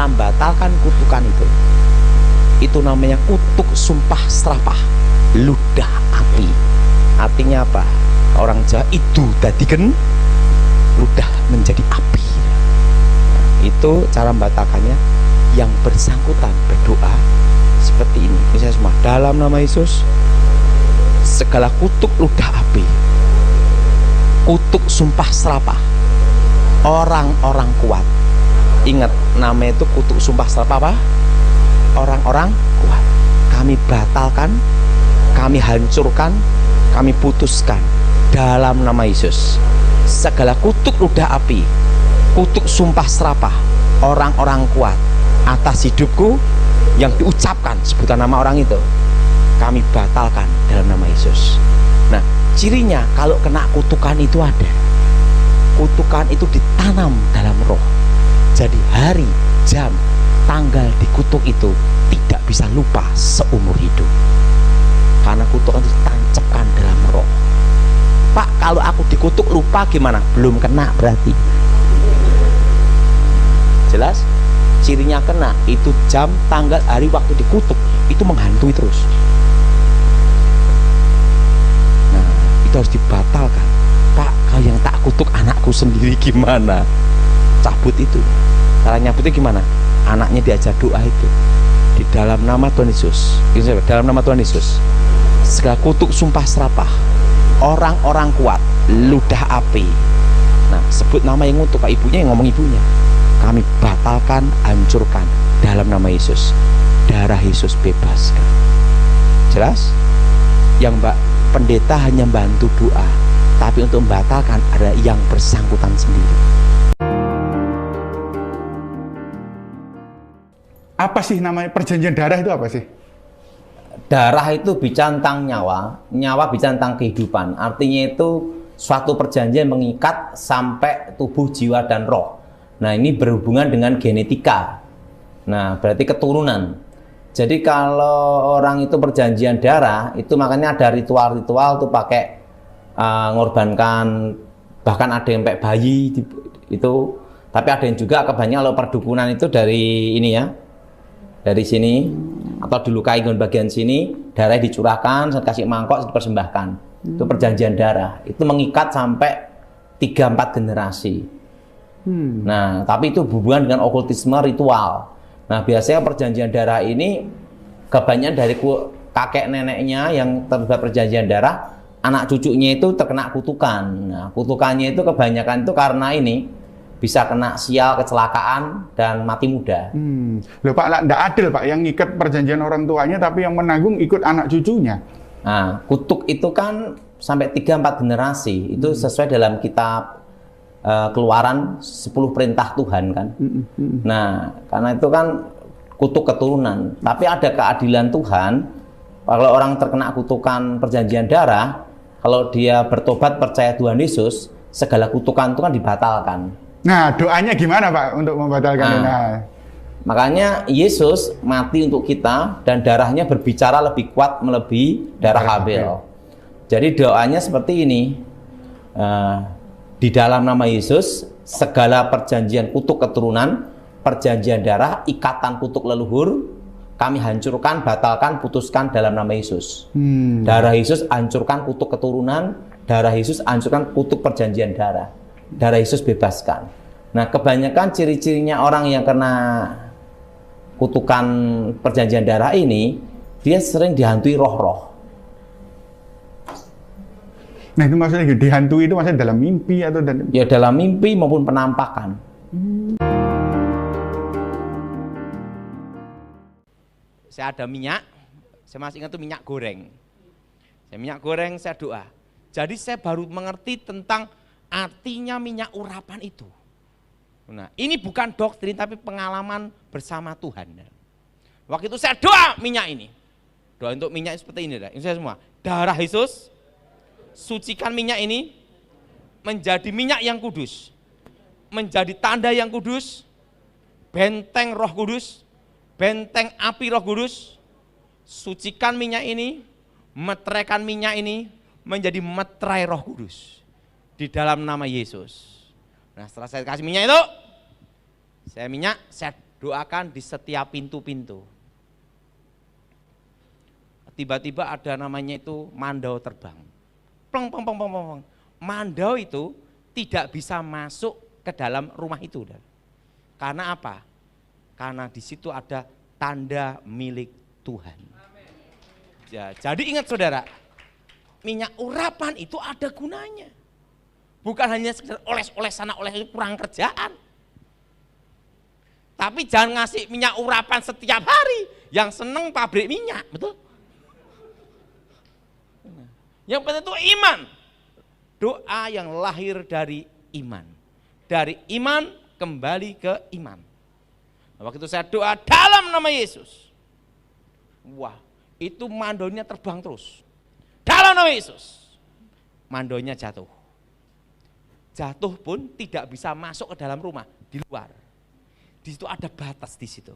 cara membatalkan kutukan itu namanya kutuk sumpah serapah, ludah api. Artinya apa? Orang Jawa itu tadikan ludah menjadi api. Itu cara membatalkannya. Yang bersangkutan berdoa seperti ini, misalnya semua dalam nama Yesus, segala kutuk ludah api, kutuk sumpah serapah orang-orang kuat. Ingat, nama itu kutuk sumpah serapah apa? Orang-orang kuat. Kami batalkan, kami hancurkan, kami putuskan dalam nama Yesus. Segala kutuk ludah api, kutuk sumpah serapah orang-orang kuat atas hidupku yang diucapkan sebutan nama orang itu, kami batalkan dalam nama Yesus. Nah, cirinya kalau kena kutukan itu ada. Kutukan itu ditanam dalam roh. Jadi hari, jam, tanggal dikutuk itu tidak bisa lupa seumur hidup. Karena kutukan itu ditancapkan dalam roh. Pak, kalau aku dikutuk lupa gimana? Belum kena berarti. Jelas? Cirinya kena itu jam, tanggal, hari, waktu dikutuk itu menghantui terus. Nah, itu harus dibatalkan. Pak, kalau yang tak kutuk anakku sendiri gimana? Cabut itu. Cara nyabutnya gimana? Anaknya diajar doa itu di dalam nama Tuhan Yesus. Dalam nama Tuhan Yesus, segala kutuk sumpah serapah orang-orang kuat, ludah api. Nah, sebut nama yang ngutuk, ibunya yang ngomong ibunya. Kami batalkan, hancurkan dalam nama Yesus. Darah Yesus bebaskan. Jelas? Yang Mbak pendeta hanya bantu doa, tapi untuk membatalkan ada yang bersangkutan sendiri. Apa sih namanya perjanjian darah itu apa sih? Darah itu bicara tentang nyawa, nyawa bicara tentang kehidupan. Artinya itu suatu perjanjian mengikat sampai tubuh, jiwa, dan roh. Nah, ini berhubungan dengan genetika. Nah, berarti keturunan. Jadi kalau orang itu perjanjian darah, itu makanya ada ritual-ritual tuh pakai ngorbankan, bahkan ada yang pakai bayi itu. Tapi ada yang juga kebanyakan kalau perdukunan itu dari ini ya, dari sini atau dilukai bagian sini, darah dicurahkan, saya kasih mangkok, dipersembahkan. Itu perjanjian darah. Itu mengikat sampai 3-4 generasi. Nah, tapi itu hubungan dengan okultisme ritual. Nah, biasanya perjanjian darah ini kebanyakan dari kakek neneknya yang terlibat perjanjian darah, anak cucunya itu terkena kutukan. Nah, kutukannya itu kebanyakan itu karena ini bisa kena sial, kecelakaan, dan mati muda. Loh Pak, enggak adil Pak, yang ngikat perjanjian orang tuanya tapi yang menanggung ikut anak cucunya. Nah, kutuk itu kan sampai 3-4 generasi. Itu sesuai dalam kitab Keluaran 10 perintah Tuhan kan. Nah, karena itu kan kutuk keturunan. Tapi ada keadilan Tuhan. Kalau orang terkena kutukan perjanjian darah, kalau dia bertobat percaya Tuhan Yesus, segala kutukan itu kan dibatalkan. Nah, doanya gimana Pak untuk membatalkan ini? Makanya Yesus mati untuk kita dan darahnya berbicara lebih kuat melebihi darah Habel. Jadi doanya seperti ini. Di dalam nama Yesus, segala perjanjian kutuk keturunan, perjanjian darah, ikatan kutuk leluhur, kami hancurkan, batalkan, putuskan dalam nama Yesus. Darah Yesus hancurkan kutuk keturunan, darah Yesus hancurkan kutuk perjanjian darah. Darah Yesus bebaskan. Nah, kebanyakan ciri-cirinya orang yang kena kutukan perjanjian darah ini, dia sering dihantui roh-roh. Nah, itu maksudnya dihantui itu maksudnya dalam mimpi atau ya dalam mimpi maupun penampakan. Saya ada minyak, saya masih ingat itu minyak goreng. Minyak goreng saya doa. Jadi saya baru mengerti tentang artinya minyak urapan itu. Nah, ini bukan doktrin tapi pengalaman bersama Tuhan. Waktu itu saya doa minyak ini. Doa untuk minyak seperti ini, ini saya semua. Darah Yesus, sucikan minyak ini menjadi minyak yang kudus, menjadi tanda yang kudus, benteng Roh Kudus, benteng api Roh Kudus. Sucikan minyak ini, meteraikan minyak ini menjadi meterai Roh Kudus di dalam nama Yesus. Nah, setelah saya kasih minyak itu, saya doakan di setiap pintu-pintu. Tiba-tiba ada namanya itu mandau terbang. Pleng, pleng, pleng, pleng, pleng. Mandau itu tidak bisa masuk ke dalam rumah itu. Karena apa? Karena di situ ada tanda milik Tuhan. Ya, jadi ingat saudara, minyak urapan itu ada gunanya. Bukan hanya sekedar oles-oles sana, oles itu kurang kerjaan. Tapi jangan ngasih minyak urapan setiap hari. Yang seneng pabrik minyak, betul? Yang penting itu iman. Doa yang lahir dari iman. Dari iman kembali ke iman. Waktu itu saya doa dalam nama Yesus. Wah, itu mandonya terbang terus. Dalam nama Yesus. Mandonya jatuh. Jatuh pun tidak bisa masuk ke dalam rumah, di luar. Di situ ada batas di situ.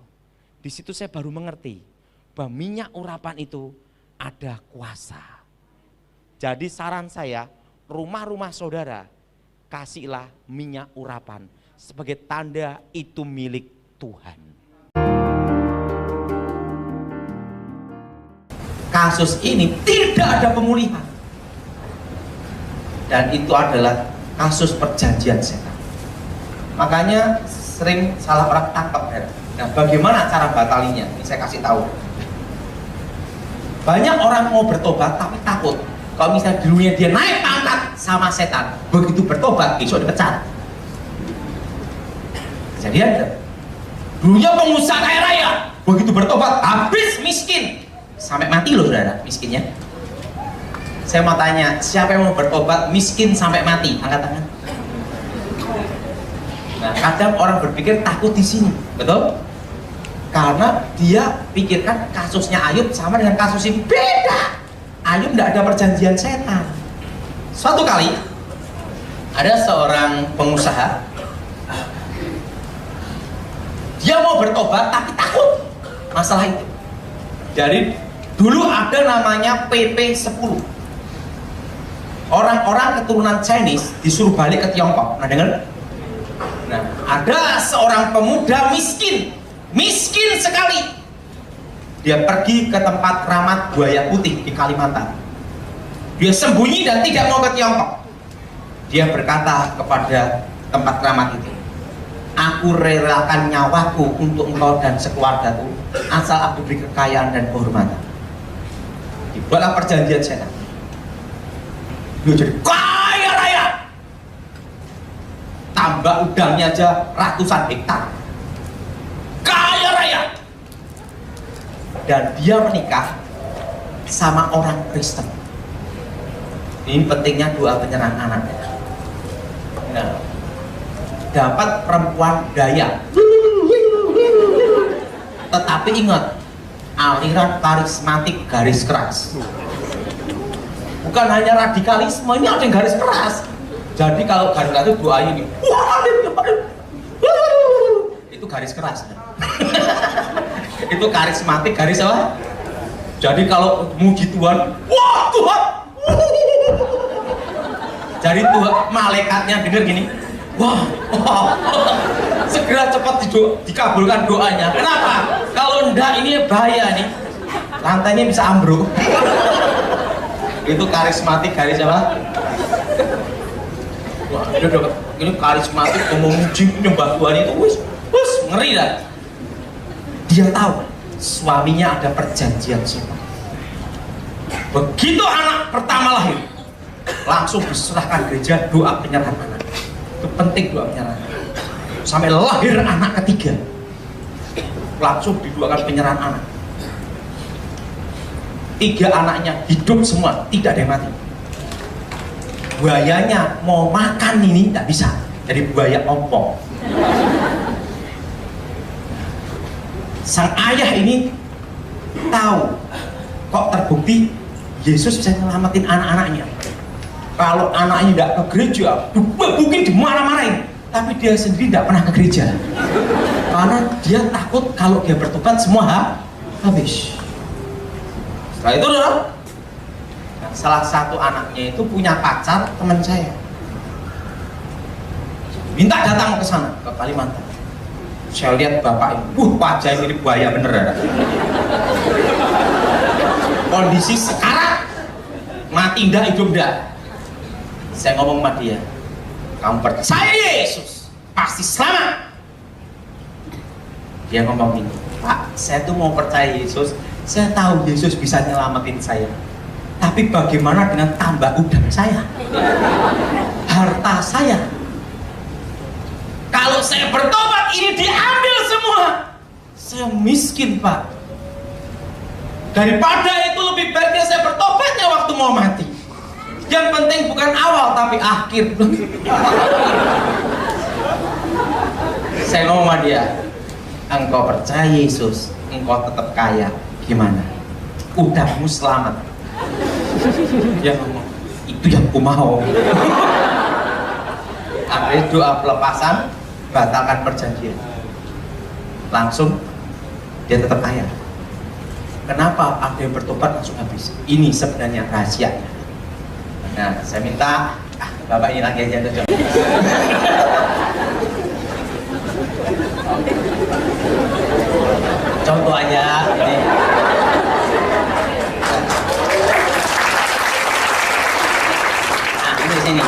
Di situ saya baru mengerti bahwa minyak urapan itu ada kuasa. Jadi saran saya, rumah-rumah saudara kasihlah minyak urapan sebagai tanda itu milik Tuhan. Kasus ini tidak ada pemulihan. Dan itu adalah kasus perjanjian setan. Makanya sering salah orang tangkap. Nah, bagaimana cara batalinya? Ini saya kasih tahu. Banyak orang mau bertobat tapi takut. Kalau misalnya dulunya dia naik pangkat sama setan, begitu bertobat besok dipecat. Kejadian. Dulunya pengusaha kaya raya, begitu bertobat habis miskin. Sampai mati loh saudara, miskinnya. Saya mau tanya, siapa yang mau bertobat miskin sampai mati? Angkat tangan. Nah, kadang orang berpikir takut di sini, betul? Karena dia pikirkan kasusnya Ayub sama dengan kasus ini, beda. Ayub tidak ada perjanjian setan. Suatu kali ada seorang pengusaha, dia mau bertobat tapi takut masalah itu. Jadi dulu ada namanya PP 10. Orang-orang keturunan Chinese disuruh balik ke Tiongkok. Nah, dengar? Nah, ada seorang pemuda miskin sekali. Dia pergi ke tempat keramat buaya putih di Kalimantan. Dia sembunyi dan tidak mau ke Tiongkok. Dia berkata kepada tempat keramat itu, aku relakan nyawaku untuk engkau dan sekeluargaku, asal aku beri kekayaan dan kehormatan. Dibuatlah perjanjian setan. Dia jadi kaya raya. Tambak udangnya aja ratusan hektar. Kaya raya. Dan dia menikah sama orang Kristen. Ini pentingnya doa penyerahan anak. Nah, dapat perempuan Dayak. Tetapi ingat, aliran karismatik garis keras. Bukan hanya radikalisme, ini ada yang garis keras. Jadi kalau garis keras itu doanya ini, itu garis keras. Itu karismatik garis apa? Jadi kalau muji Tuhan, wah Tuhan. Jadi Tuhan, malaikatnya denger gini, wah, segera cepat dikabulkan doanya. Kenapa? Kalau enggak ini bahaya nih, lantainya bisa ambruk. Itu karismatik garis apa? Wah, ini karismatik memuji menyembah Tuhan itu, wis ngeri lah. Dia tahu suaminya ada perjanjian setan. Begitu anak pertama lahir, langsung diserahkan gereja doa penyerahan anak. Itu penting doa penyerahan. Sampai lahir anak ketiga, langsung didoakan penyerahan anak. 3 anaknya hidup semua, tidak ada yang mati. Buayanya mau makan ini tidak bisa, jadi buaya ompong. Sang ayah ini tahu, kok terbukti Yesus bisa nyelamatin anak-anaknya. Kalau anaknya tidak ke gereja, mungkin dimarah-marahin. Tapi dia sendiri tidak pernah ke gereja. Karena dia takut kalau dia bertobat semua habis. Setelah itu nah, salah satu anaknya itu punya pacar teman saya. Minta datang ke sana, ke Kalimantan. Saya lihat bapak ini, wajah mirip buaya bener ya. Kondisi sekarang mati enggak, hidup enggak. Saya ngomong sama dia, kamu percaya Yesus pasti selamat. Dia ngomong ini, Pak, saya tuh mau percaya Yesus, saya tahu Yesus bisa nyelamatin saya, tapi bagaimana dengan tambah udang saya, harta saya? Kalau saya bertobat ini diambil semua, saya miskin Pak. Daripada itu lebih baiknya saya bertobatnya waktu mau mati. Yang penting bukan awal tapi akhir. Saya ngomong sama dia, engkau percaya Yesus, engkau tetap kaya, gimana? Udahmu selamat. Dia ngomong, itu yang ku mau. Akhirnya doa pelepasan, batalkan perjanjian. Langsung dia tetap kaya. Kenapa ada yang bertobat langsung habis? Ini sebenarnya rahasianya. Nah, saya minta bapak ini lagi aja tuh. Contoh aja ini. Nah, ini di sini.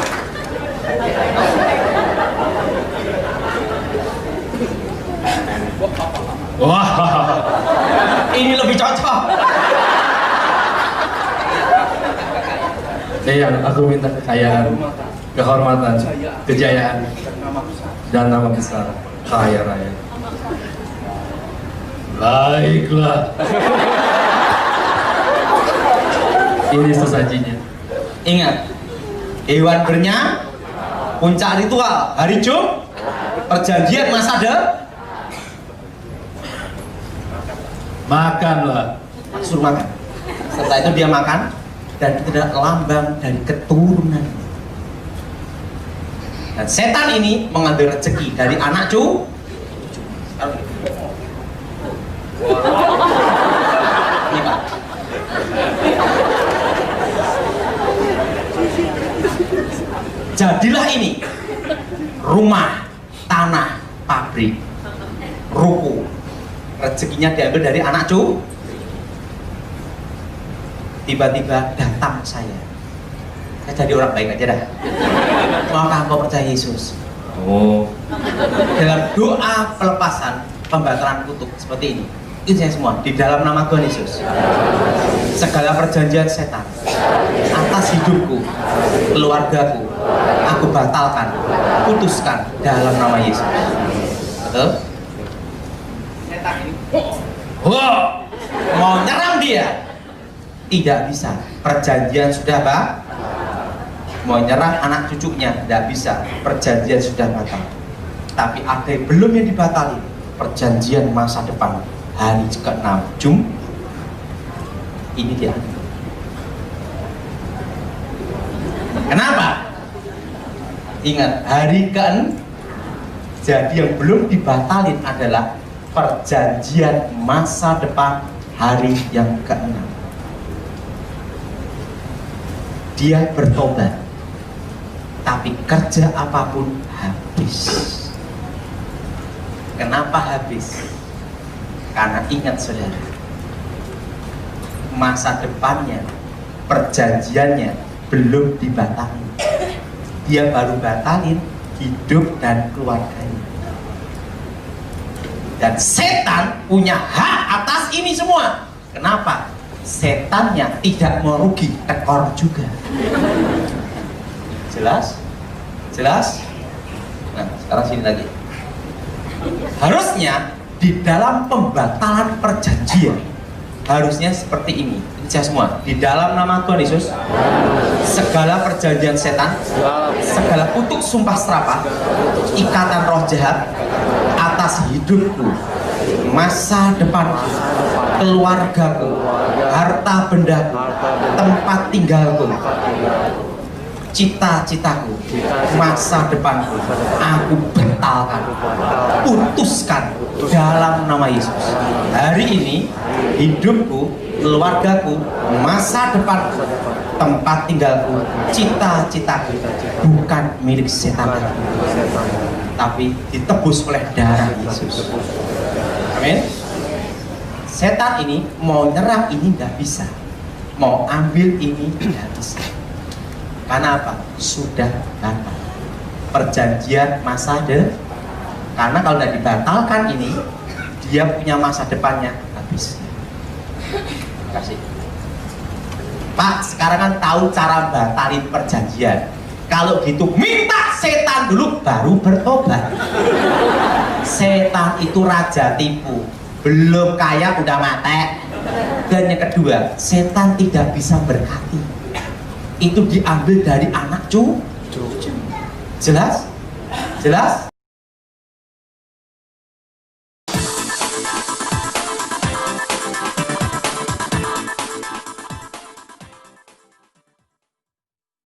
Wah, ini lebih cocok. Yang aku minta kekayaan, kehormatan, kejayaan, dan nama besar, kaya raya. Baiklah. Ini sesajinya. Ingat, hewan bernya, puncak ritual, hari Jumat, perjanjian masa depan. Makanlah. Suruh makan. Setelah itu dia makan, dan itu adalah lambang dari keturunan. Dan setan ini mengambil rezeki dari anak cucu. Ini Pak. Jadilah ini rumah, tanah, pabrik, ruko. Rezekinya diambil dari anak cucu. Tiba-tiba datang saya jadi orang baik aja dah. Maukah engkau percaya Yesus? Oh. Dalam doa pelepasan, pembatalan kutuk seperti ini, itu saya semua di dalam nama Tuhan Yesus. Segala perjanjian setan atas hidupku, keluargaku, aku batalkan, putuskan dalam nama Yesus. Betul? Setan ini mau nyerang dia, tidak bisa. Perjanjian sudah Pak. Mau nyerang anak cucunya tidak bisa. Perjanjian sudah batal. Tapi ada yang belum yang dibatali. Perjanjian masa depan hari ke-6 Jumat ini dia. Kenapa? Ingat, hari ke-6. Jadi yang belum dibatalin adalah perjanjian masa depan hari yang ke-6. Dia bertobat, tapi kerja apapun habis. Kenapa habis? Karena ingat saudara, masa depannya, perjanjiannya belum dibatalin. Dia baru batalin hidup dan keluarganya. Dan setan punya hak atas ini semua. Kenapa? Setannya tidak mau rugi, tekor juga. Jelas? Jelas? Nah, sekarang sini lagi. Harusnya di dalam pembatalan perjanjian harusnya seperti ini. Ini saya semua di dalam nama Tuhan Yesus. Segala perjanjian setan, segala kutuk sumpah serapah, ikatan roh jahat atas hidupku, masa depan, keluargaku, harta bendaku, tempat tinggalku, cita-citaku, masa depanku, aku batalkan, putuskan dalam nama Yesus. Hari ini hidupku, keluargaku, masa depanku, tempat tinggalku, cita-citaku bukan milik setan, tapi ditebus oleh darah Yesus. Amin. Setan ini mau nyerang ini nggak bisa, mau ambil ini nggak bisa. Karena apa? Sudah batal perjanjian masa depan. Karena kalau tidak dibatalkan ini, dia punya masa depannya habis. Terima kasih. Pak, sekarang kan tahu cara batalin perjanjian. Kalau gitu minta setan dulu baru bertobat. Setan itu raja tipu, belum kaya udah mati. Dan yang kedua, setan tidak bisa berkati. Itu diambil dari anak cucu. Jelas? Jelas?